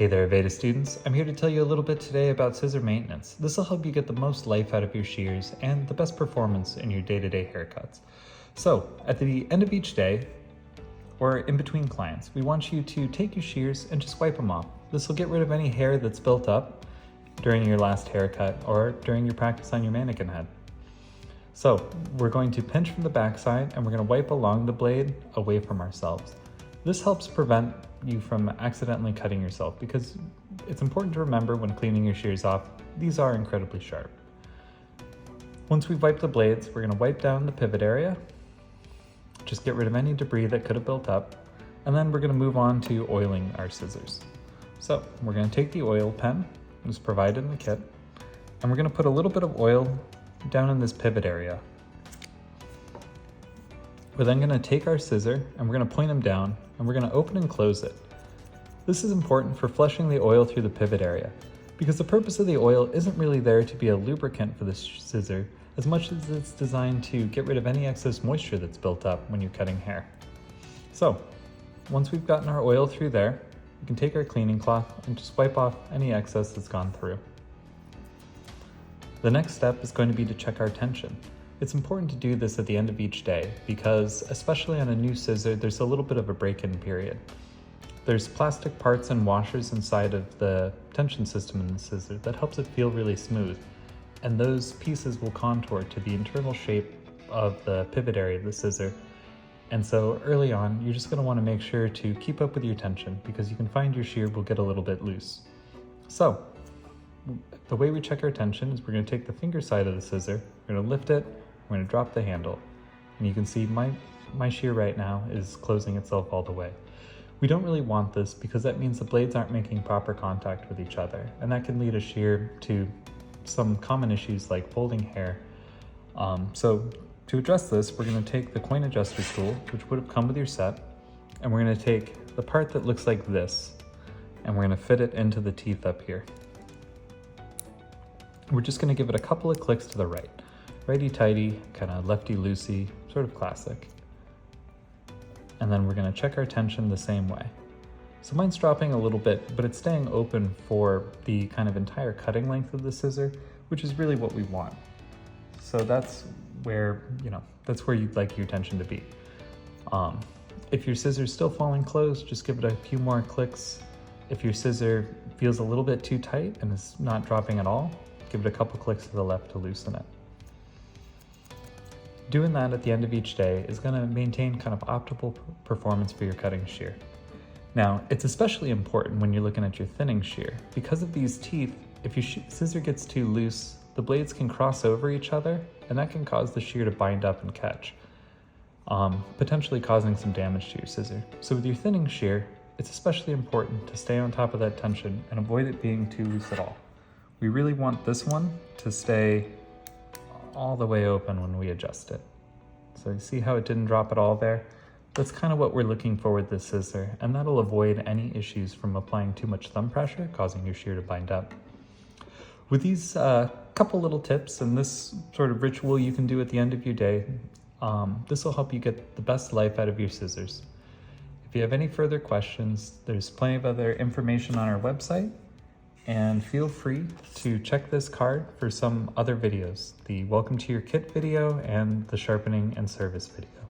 Hey there, AVEDA students. I'm here to tell you a little bit today about scissor maintenance. This will help you get the most life out of your shears and the best performance in your day-to-day haircuts. So, at the end of each day, or in between clients, we want you to take your shears and just wipe them off. This will get rid of any hair that's built up during your last haircut or during your practice on your mannequin head. So, we're going to pinch from the backside and we're going to wipe along the blade away from ourselves. This helps prevent you from accidentally cutting yourself because it's important to remember when cleaning your shears off, these are incredibly sharp. Once we've wiped the blades, we're going to wipe down the pivot area, just get rid of any debris that could have built up, and then we're going to move on to oiling our scissors. So we're going to take the oil pen, that's provided in the kit, and we're going to put a little bit of oil down in this pivot area. We're then going to take our scissor and we're going to point them down and we're going to open and close it. This is important for flushing the oil through the pivot area because the purpose of the oil isn't really there to be a lubricant for the scissor as much as it's designed to get rid of any excess moisture that's built up when you're cutting hair. So once we've gotten our oil through there, we can take our cleaning cloth and just wipe off any excess that's gone through. The next step is going to be to check our tension. It's important to do this at the end of each day because, especially on a new scissor, there's a little bit of a break-in period. There's plastic parts and washers inside of the tension system in the scissor that helps it feel really smooth, and those pieces will contour to the internal shape of the pivot area of the scissor. And so early on, you're just going to want to make sure to keep up with your tension because you can find your shear will get a little bit loose. So the way we check our tension is we're going to take the finger side of the scissor, we're going to lift it, we're going to drop the handle, and you can see my shear right now is closing itself all the way. We don't really want this because that means the blades aren't making proper contact with each other, and that can lead a shear to some common issues like folding hair. So to address this, we're going to take the coin adjuster tool, which would have come with your set, and we're going to take the part that looks like this, and we're going to fit it into the teeth up here. We're just going to give it a couple of clicks to the right. Righty-tighty, kind of lefty-loosey, sort of classic. And then we're going to check our tension the same way. So mine's dropping a little bit, but it's staying open for the kind of entire cutting length of the scissor, which is really what we want. So that's where, that's where you'd like your tension to be. If your scissor's still falling closed, just give it a few more clicks. If your scissor feels a little bit too tight and is not dropping at all, give it a couple clicks to the left to loosen it. Doing that at the end of each day is going to maintain kind of optimal performance for your cutting shear. Now, it's especially important when you're looking at your thinning shear. Because of these teeth, if your scissor gets too loose, the blades can cross over each other, and that can cause the shear to bind up and catch, potentially causing some damage to your scissor. So with your thinning shear, it's especially important to stay on top of that tension and avoid it being too loose at all. We really want this one to stay all the way open when we adjust it. So you see how it didn't drop at all there? That's kind of what we're looking for with this scissor, and that'll avoid any issues from applying too much thumb pressure, causing your shear to bind up. With these couple little tips and this sort of ritual you can do at the end of your day, this will help you get the best life out of your scissors. If you have any further questions, there's plenty of other information on our website, and feel free to check this card for some other videos, the Welcome to Your Kit video and the Sharpening and Service video.